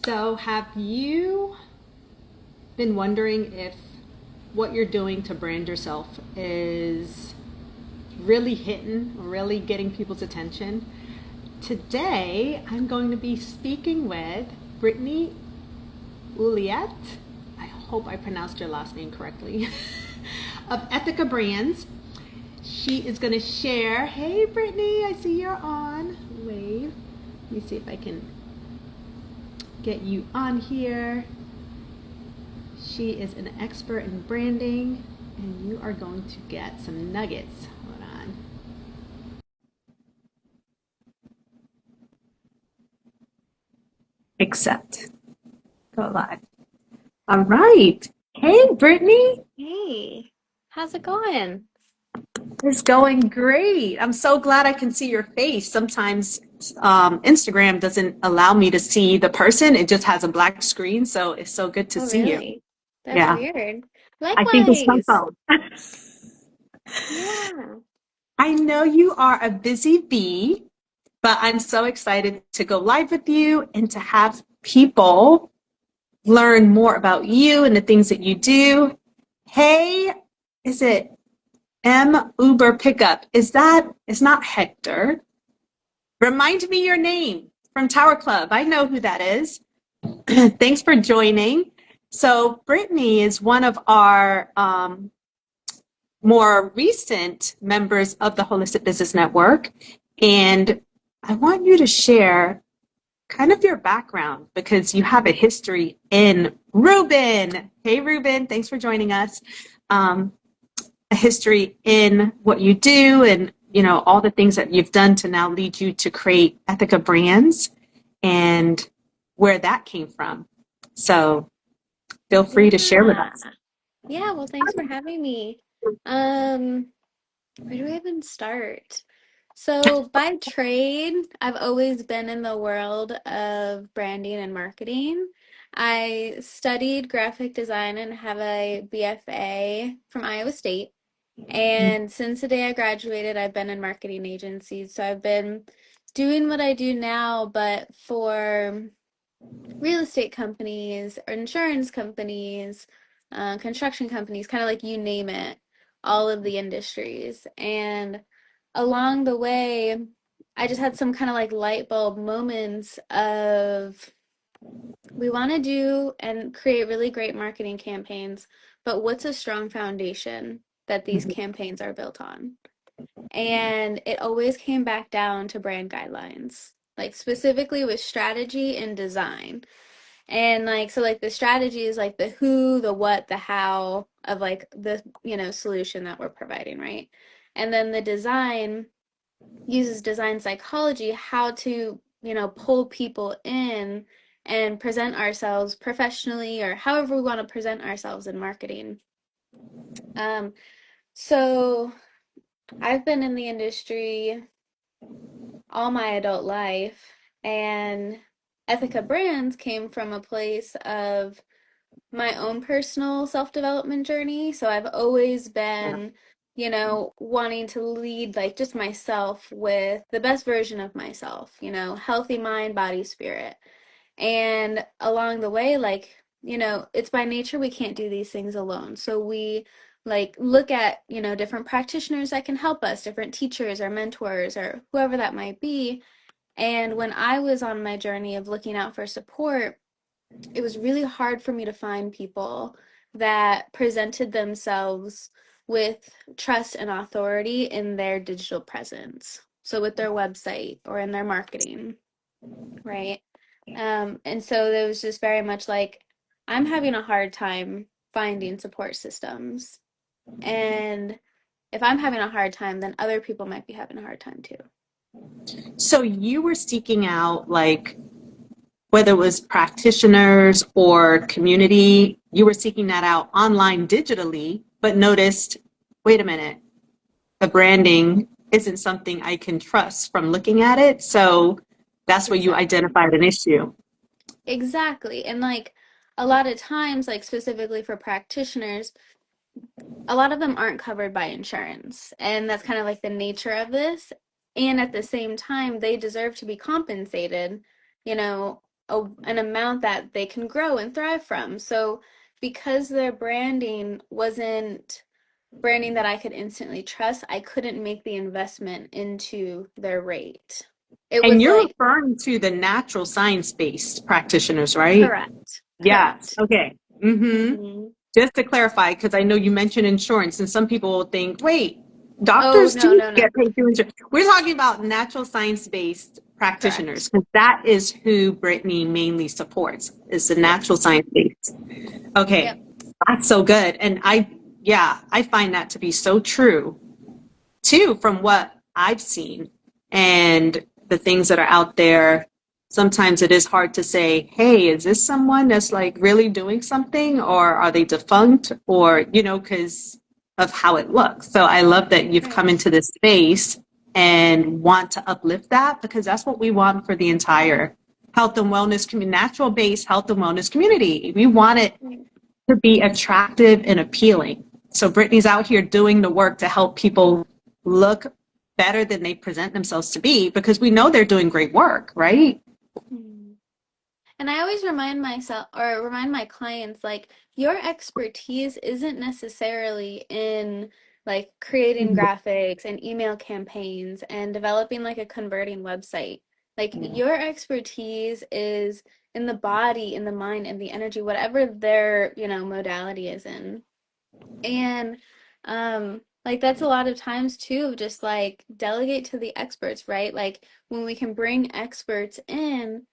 So, have you been wondering if what you're doing to brand yourself is really hitting, really getting people's attention? Today, I'm going to be speaking with Brittany Ouliette. I hope I pronounced your last name correctly. Of Ethica Brands. She is going to share. Hey, Brittany, I see you're on. Wave. Let me see if I can get you on here. She is an expert in branding, and you are going to get some nuggets. Hold on. Accept. Go live. All right. Hey, Brittany. Hey, how's it going? It's going great. I'm so glad I can see your face. Sometimes Instagram doesn't allow me to see the person. It just has a black screen. So it's so good to Oh, see you. really? That's Yeah. weird. I think it's my Likewise. phone. Yeah. I know you are a busy bee, but I'm so excited to go live with you and to have people learn more about you and the things that you do. Hey, is it M Uber Pickup? Is not Hector. Remind me your name from Tower Club. I know who that is. Thanks for joining. So Brittany is one of our more recent members of the Holistic Business Network. And I want you to share kind of your background because you have a history in Ruben. Hey, Ruben, thanks for joining us. A history in what you do and all the things that you've done to now lead you to create Ethica Brands and where that came from. So feel free to share with Yeah. us. Yeah, well, thanks for having me. Um, where do I even start? So, by trade, I've always been in the world of branding and marketing. I studied graphic design and have a BFA from Iowa State. And since the day I graduated, I've been in marketing agencies. So I've been doing what I do now, but for real estate companies, or insurance companies, construction companies, kind of like you name it, all of the industries. And along the way, I just had some kind of like light bulb moments of we want to do and create really great marketing campaigns, but what's a strong foundation that these campaigns are built on? And it always came back down to brand guidelines, like specifically with strategy and design. And like, so like the strategy is like the who, the what, the how of like the, solution that we're providing, right? And then the design uses design psychology, how to, pull people in and present ourselves professionally or however we want to present ourselves in marketing. Um, so I've been in the industry all my adult life, and Ethica Brands came from a place of my own personal self-development journey. So I've always been, wanting to lead like just myself with the best version of myself, healthy mind, body, spirit. And along the way, like, it's by nature we can't do these things alone. So we like look at, different practitioners that can help us, different teachers or mentors or whoever that might be. And when I was on my journey of looking out for support, it was really hard for me to find people that presented themselves with trust and authority in their digital presence. So with their website or in their marketing, right? And so there was just very much like, I'm having a hard time finding support systems. And if I'm having a hard time, then other people might be having a hard time too. So you were seeking out like whether it was practitioners or community, you were seeking that out online digitally, but noticed, wait a minute, the branding isn't something I can trust from looking at it. So that's where you Exactly. identified an issue. Exactly. And like a lot of times, like specifically for practitioners, a lot of them aren't covered by insurance. And that's kind of like the nature of this. And at the same time, they deserve to be compensated, you know, an amount that they can grow and thrive from. So because their branding wasn't branding that I could instantly trust, I couldn't make the investment into their rate. It And was you're like, referring to the natural science-based practitioners, right? correct, Yes. correct. Okay. Mm-hmm. Mhm. Just to clarify, because I know you mentioned insurance, and some people will think, wait, Oh, doctors no, too no, no. get paid through insurance. We're talking about natural science-based practitioners, Correct. because that is who Brittany mainly supports, is the natural Yes. science-based. Yep. Okay, that's so good. And yeah, I find that to be so true too, from what I've seen and the things that are out there. Sometimes it is hard to say, hey, is this someone that's like really doing something, or are they defunct, or, because of how it looks. So I love that you've Right. come into this space and want to uplift that, because that's what we want for the entire health and wellness community, natural based health and wellness community. We want it Right. to be attractive and appealing. So Brittany's out here doing the work to help people look better than they present themselves to be, because we know they're doing great work, right? Mhm. And I always remind myself or remind my clients, like, your expertise isn't necessarily in like creating graphics and email campaigns and developing like a converting website. Like, your expertise is in the body, in the mind, and the energy, whatever their, modality is in. And like that's a lot of times too, just like delegate to the experts, right? Like when we can bring experts in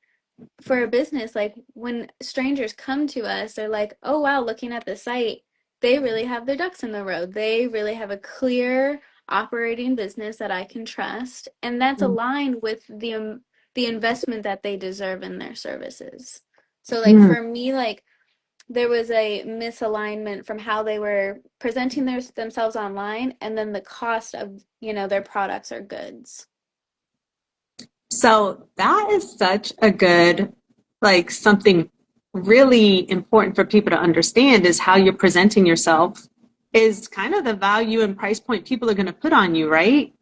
for a business, like when strangers come to us, they're like, oh wow, looking at the site, they really have their ducks in the row. They really have a clear operating business that I can trust, and that's aligned with the investment that they deserve in their services. So like Mm. for me, like there was a misalignment from how they were presenting themselves online and then the cost of, their products or goods. So that is such a good, like something really important for people to understand, is how you're presenting yourself is kind of the value and price point people are going to put on you, right?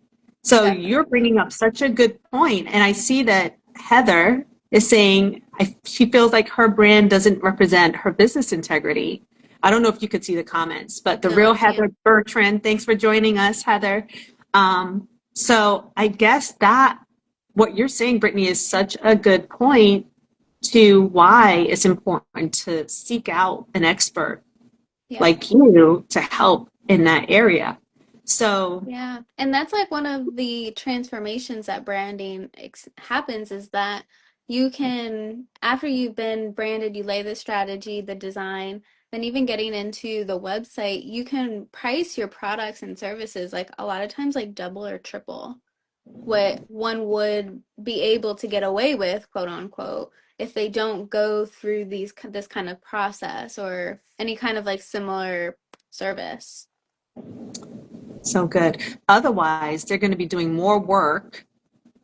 So you're Definitely. bringing up such a good point. And I see that Heather is saying she feels like her brand doesn't represent her business integrity. I don't know if you could see the comments, but the No, real I can't. Heather Bertrand, thanks for joining us, Heather. So I guess that what you're saying, Brittany, is such a good point to why it's important to seek out an expert Yeah. like you to help in that area. So, Yeah. And that's like one of the transformations that branding happens is that you can, after you've been branded, you lay the strategy, the design, then even getting into the website, you can price your products and services like a lot of times like double or triple what one would be able to get away with, quote unquote, if they don't go through this kind of process or any kind of like similar service. so good. Otherwise, they're going to be doing more work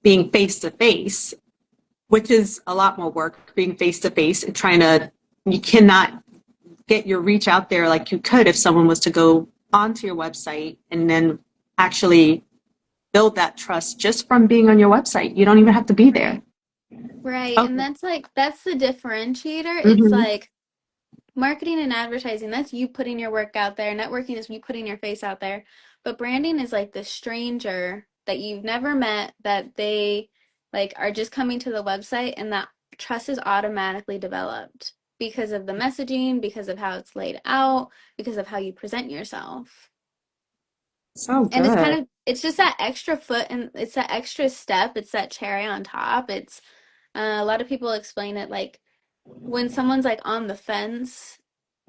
being face to face, which is a lot more work being face to face and you cannot get your reach out there like you could if someone was to go onto your website and then actually build that trust just from being on your website. You don't even have to be there. Right. Right. And Okay. that's the differentiator. It's Mm-hmm. like marketing and advertising, that's you putting your work out there. Networking is you putting your face out there. But branding is like the stranger that you've never met that they like are just coming to the website and that trust is automatically developed because of the messaging, because of how it's laid out, because of how you present yourself. So And good. it's just that extra foot and it's that extra step, it's that cherry on top. It's a lot of people explain it like when someone's like on the fence,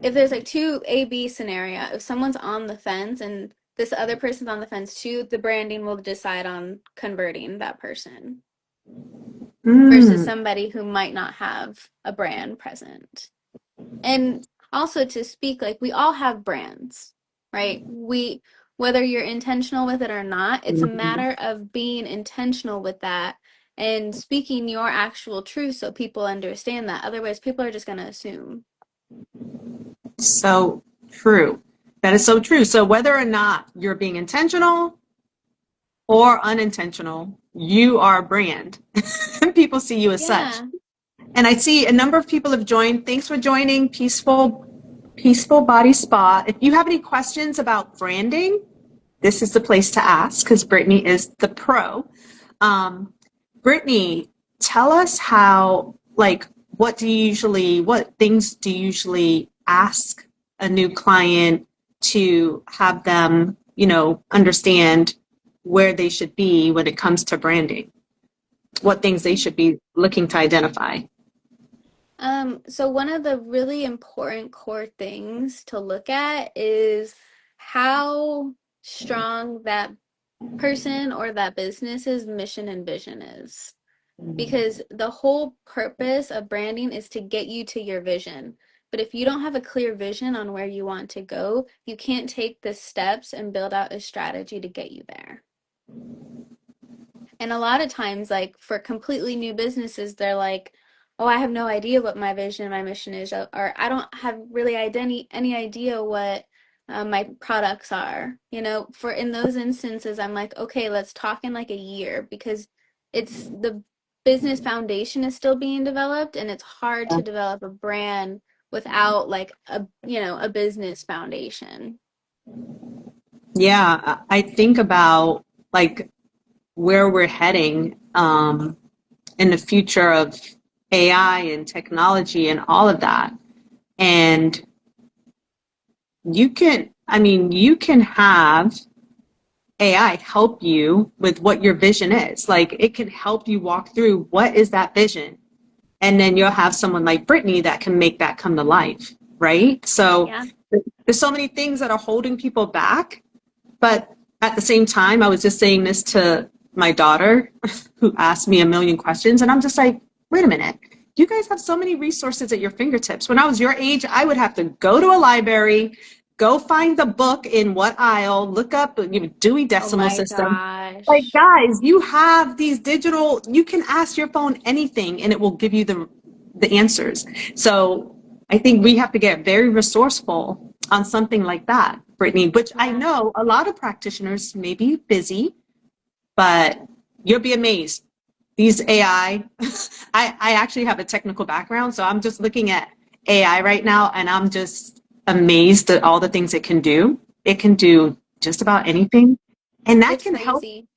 if there's like two A B scenario, if someone's on the fence and this other person's on the fence too, the branding will decide on converting that person versus Mm. somebody who might not have a brand present. And also to speak, like we all have brands, right? Whether you're intentional with it or not, it's a Mhm. matter of being intentional with that and speaking your actual truth so people understand that. Otherwise, people are just going to assume. So true. That is so true. So whether or not you're being intentional or unintentional, you are a brand. People see you as such. Yeah. And I see a number of people have joined. Thanks for joining Peaceful Body Spa. If you have any questions about branding, this is the place to ask because Brittany is the pro. Brittany, tell us how, like, what things do you usually ask a new client to have them, understand where they should be when it comes to branding? What things they should be looking to identify? So one of the really important core things to look at is how strong that person or that business's mission and vision is. Because the whole purpose of branding is to get you to your vision. But if you don't have a clear vision on where you want to go, you can't take the steps and build out a strategy to get you there. And a lot of times, like for completely new businesses, they're like, oh, I have no idea what my vision and my mission is, or I don't have really any idea what my products are. For in those instances, I'm like, okay, let's talk in like a year because it's the business foundation is still being developed and it's hard to develop a brand without like a business foundation. Yeah, I think about like where we're heading in the future of AI and technology and all of that. And you can have AI help you with what your vision is. Like it can help you walk through what is that vision. And then you'll have someone like Brittany that can make that come to life, right? So Yeah. there's so many things that are holding people back. But at the same time, I was just saying this to my daughter who asked me a million questions. And I'm just like, wait a minute. You guys have so many resources at your fingertips. When I was your age, I would have to go to a library, go find the book in what aisle, look up Dewey Oh Decimal my System. Like, gosh. guys, you have these digital, you can ask your phone anything and it will give you the answers. So I think we have to get very resourceful on something like that, Brittany, which I Yeah. know a lot of practitioners may be busy, but you'll be amazed. These AI, I actually have a technical background, so I'm just looking at AI right now and I'm just amazed at all the things it can do. It can do just about anything. And that It's can help, crazy.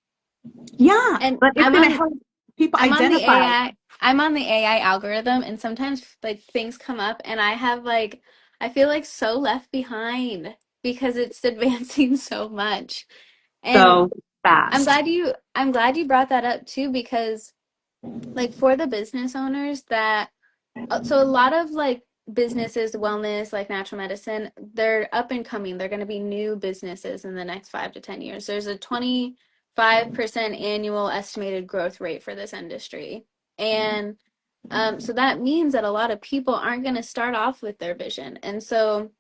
yeah, And but it's going to help people I'm on the identify. AI I'm on the AI algorithm and sometimes like things come up and I have like I feel like so left behind because it's advancing so much. And So fast. I'm glad you brought that up too because like for the business owners that so a lot of like businesses, wellness, like natural medicine, they're up and coming. They're going to be new businesses in the next 5 to 10 years. There's a 25% annual estimated growth rate for this industry. And so that means that a lot of people aren't going to start off with their vision. And so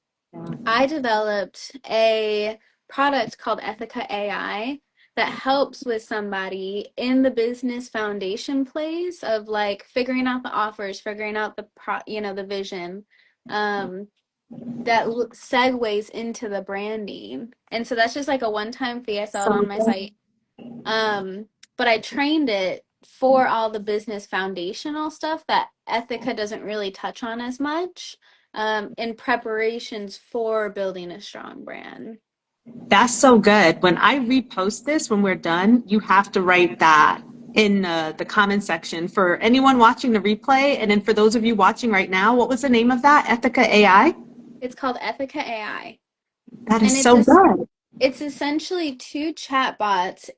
I developed a product called Ethica AI that helps with somebody in the business foundation place of like figuring out the offers, figuring out the vision, um, that segues into the branding. And so that's just like a one-time fee. I sell it So on my site. But I trained it for all the business foundational stuff that Ethica doesn't really touch on as much in preparations for building a strong brand. that's so good. When I repost this, when we're done, you have to write that in the comment section for anyone watching the replay. And then for those of you watching right now, what was the name of that? Ethica AI? It's called Ethica AI, That and is so good. it's essentially two chatbots.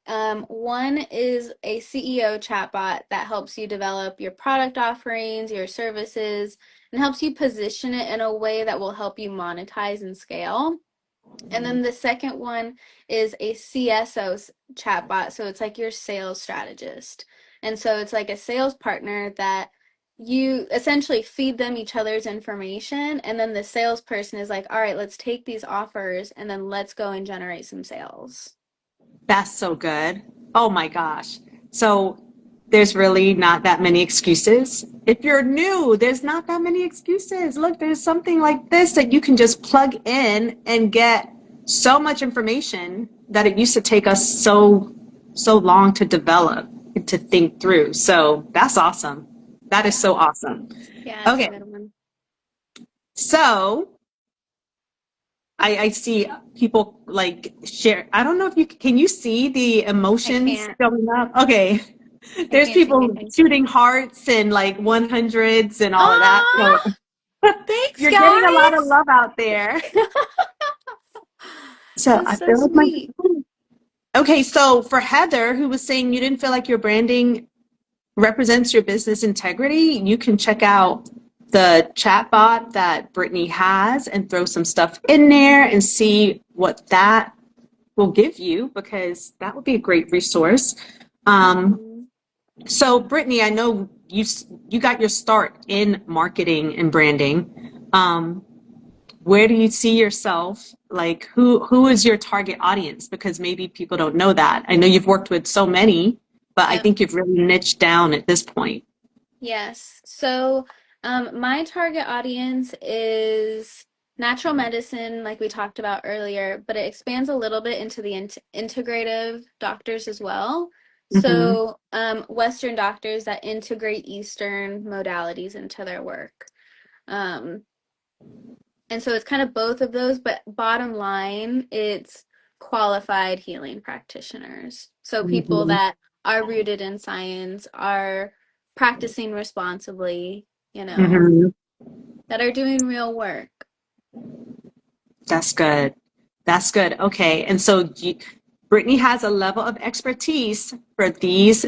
One is a CEO chatbot that helps you develop your product offerings, your services, and helps you position it in a way that will help you monetize and scale. And then the second one is a CSO chatbot. So it's like your sales strategist. And so it's like a sales partner that you essentially feed them each other's information. And then the salesperson is like, all right, let's take these offers and then let's go and generate some sales. That's so good. Oh my gosh. So there's really not that many excuses. If you're new, there's not that many excuses. Look, there's something like this that you can just plug in and get so much information that it used to take us so long to develop and to think through. So that's awesome. That is Yeah. so awesome. Yeah, it's a Okay, good one. so I see people like share. I don't know if you can you see the I emotions can't. showing up? Okay. I There's can't see people anything. shooting hearts and like 100s and all of that. So Ah, thanks, you're getting a lot of guys. love out there. So That's I so feel like my sweet. okay. So for Heather, who was saying you didn't feel like your branding represents your business integrity, you can check out the chat bot that Brittany has and throw some stuff in there and see what that will give you because that would be a great resource. Um, Mhm. so Brittany, I know you got your start in marketing and branding. Where do you see yourself? Like who is your target audience? Because maybe people don't know that. I know you've worked with so many, but I Yep. think you've really niched down at this point. Yes. So, my target audience is natural medicine, like we talked about earlier, but it expands a little bit into the integrative doctors as well. Hmm. So, Western doctors that integrate Eastern modalities into their work. Um, and so it's kind of both of those, but bottom line, it's qualified healing practitioners. So people Hmm. that are rooted in science, are practicing responsibly, you know, Hmm. that are doing real work. That's good. That's good. Okay. And so Brittany has a level of expertise for these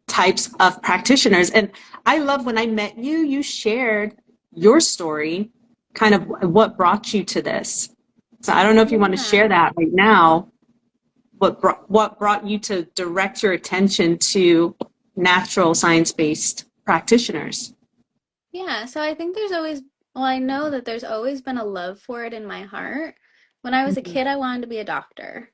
types of practitioners. And I love when I met you, you shared your story, kind of what brought you to this. So I don't know if you want to share Yeah. that right now. What brought you to direct your attention to natural science-based practitioners? Yeah. So I think there's always, well, I know that there's always been a love for it in my heart. When I was a Mhm. kid, I wanted to be a doctor.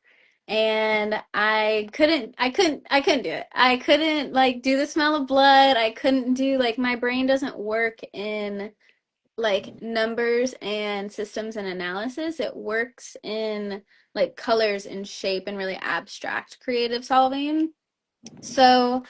And I couldn't do it. I couldn't like do the smell of blood. I couldn't do like my brain doesn't work in like numbers and systems and analysis. It works in like colors and shape and really abstract creative solving. So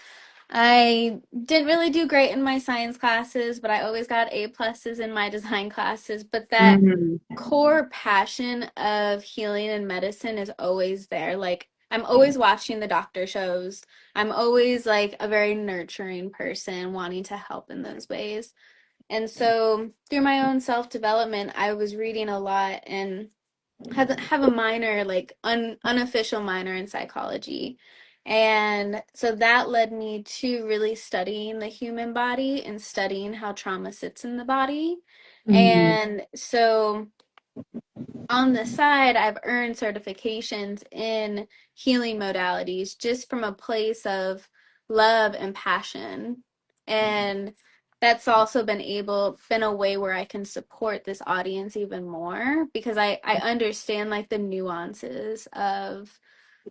I didn't really do great in my science classes, but I always got A pluses in my design classes. But that Mhm. core passion of healing and medicine is always there. Like I'm always watching the doctor shows. I'm always like a very nurturing person wanting to help in those ways. And so through my own self-development, I was reading a lot and have a minor, like unofficial minor in psychology. And so that led me to really studying the human body and studying how trauma sits in the body. Mhm. And so on the side, I've earned certifications in healing modalities just from a place of love and passion. And that's also been a way where I can support this audience even more because I understand like the nuances of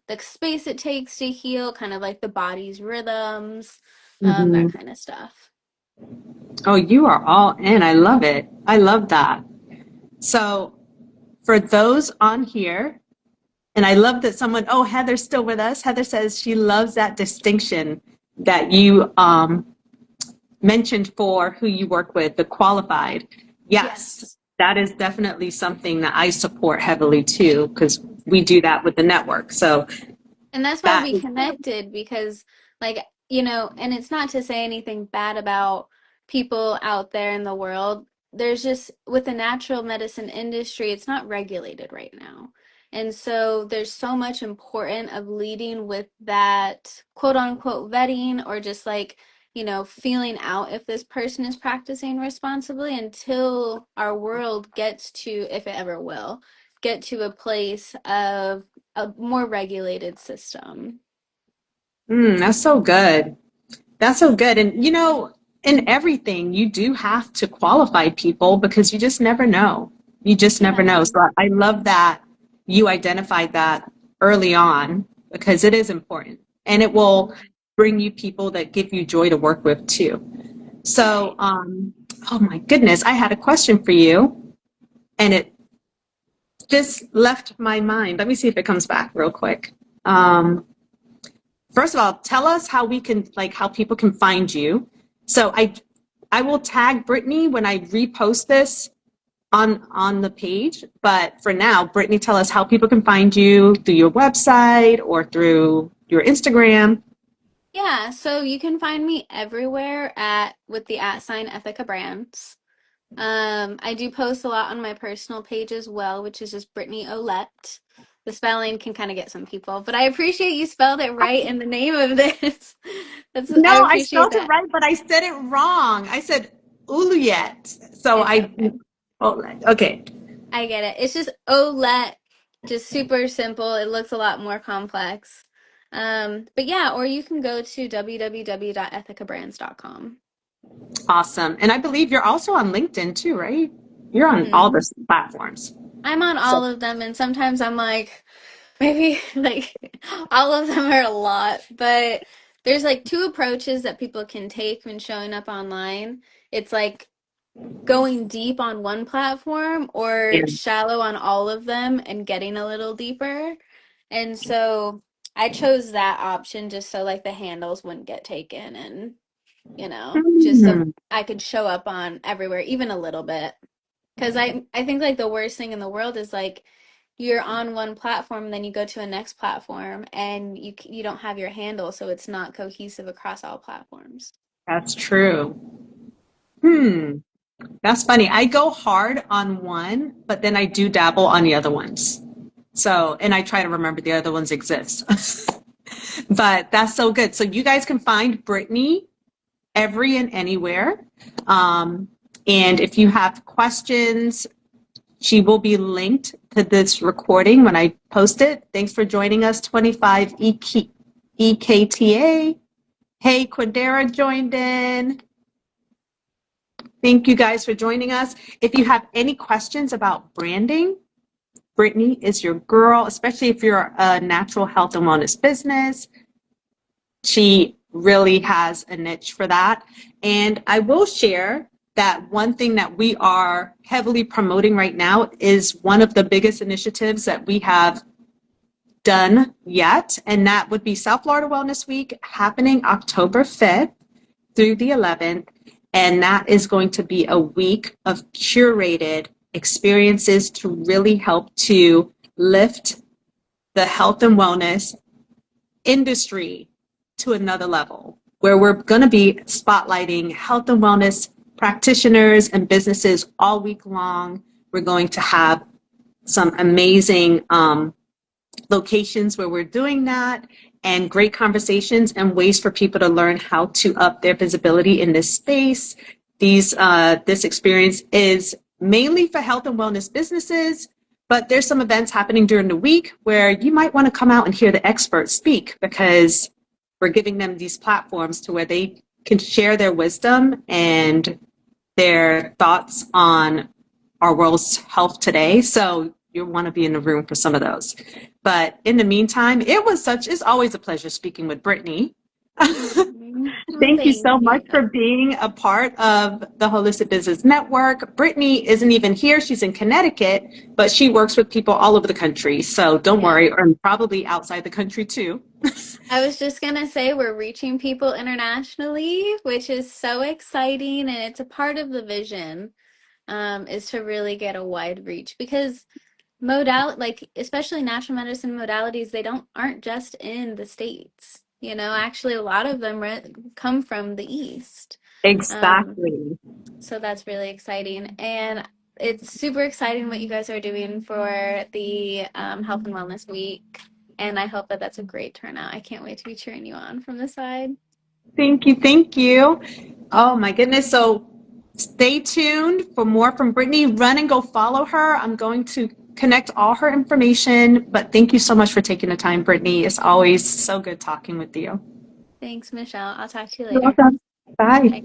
the space it takes to heal, kind of like the body's rhythms, that Mhm. kind of stuff. Oh, you are all in. I love it. I love that. So, for those on here, and I love that someone, oh, Heather's still with us. Heather says she loves that distinction that you mentioned for who you work with, the qualified. Yes, Yes. that is definitely something that I support heavily too, because we do that with the network. So, And that's why that we is, connected because, like, and it's not to say anything bad about people out there in the world. There's just, with the natural medicine industry, it's not regulated right now. And so there's so much important of leading with that quote unquote vetting or just like, feeling out if this person is practicing responsibly until our world gets to, if it ever will, get to a place of a more regulated system. that's so good. That's so good. And in everything, you do have to qualify people because you just never know. You just never Yeah. know. So I love that you identified that early on because it is important and it will bring you people that give you joy to work with too. So, Right. oh my goodness, I had a question for you and it just left my mind. Let me see if it comes back real quick. Um, First of all, tell us how we can, like, how people can find you. So I will tag Brittany when I repost this on the page. But for now, Brittany, tell us how people can find you through your website or through your Instagram. Yeah, so you can find me everywhere at with the @ sign Ethica Brands. I do post a lot on my personal page as well, which is just Brittany Olette. The spelling can kind of get some people, but I appreciate you spelled it right in the name of this. I No, I appreciate spelled it that. right, but I said it wrong. I said Uluyet. So It's I, okay. oh, okay. I get it. It's just Olette, just super simple. It looks a lot more complex. But yeah, or you can go to www.ethicabrands.com. Awesome. And I believe you're also on LinkedIn too, right? You're on all the platforms. I'm on So all of them, and sometimes I'm like, maybe like all of them are a lot, but there's like two approaches that people can take when showing up online. It's like going deep on one platform or yeah, shallow on all of them and getting a little deeper. And so I chose that option just so like the handles wouldn't get taken and, just so Mhm. I could show up on everywhere, even a little bit. Because I think like the worst thing in the world is like you're on one platform and then you go to a next platform and you don't have your handle, so it's not cohesive across all platforms. That's true. Hmm. That's funny. I go hard on one, but then I do dabble on the other ones. So, and I try to remember the other ones exist. But that's so good. So you guys can find Brittany every and anywhere. Um, and if you have questions, she will be linked to this recording when I post it. Thanks for joining us, 25 EKTA. Hey, Quindera joined in. Thank you guys for joining us. If you have any questions about branding, Brittany is your girl, especially if you're a natural health and wellness business. She really has a niche for that. And I will share that one thing that we are heavily promoting right now is one of the biggest initiatives that we have done yet, and that would be South Florida Wellness Week happening October 5th through the 11th. And that is going to be a week of curated experiences to really help to lift the health and wellness industry to another level, where we're going to be spotlighting health and wellness practitioners and businesses all week long. We're going to have some amazing locations where we're doing that, and great conversations and ways for people to learn how to up their visibility in this space. This experience is mainly for health and wellness businesses, but there's some events happening during the week where you might want to come out and hear the experts speak, because we're giving them these platforms to where they can share their wisdom and their thoughts on our world's health today. So you want to be in the room for some of those. But in the meantime, it's always a pleasure speaking with Brittany. Well, Thank you thank so much you. for being a part of the Holistic Business Network. Brittany isn't even here. She's in Connecticut, but she works with people all over the country. So don't Yeah. worry, or probably outside the country too. I was just gonna say we're reaching people internationally, which is so exciting, and it's a part of the vision, is to really get a wide reach because like especially natural medicine modalities, they don't aren't just in the States. Actually a lot of them come from the East. Um, Exactly. so that's really exciting. And it's super exciting what you guys are doing for the Health and Wellness Week. And I hope that that's a great turnout. I can't wait to be cheering you on from the side. Thank you. Thank you. Oh my goodness. So stay tuned for more from Brittany. Run and go follow her. I'm going to connect all her information. But thank you so much for taking the time, Brittany. It's always so good talking with you. Thanks, Michelle. I'll talk to you You're later. welcome. Bye. Bye.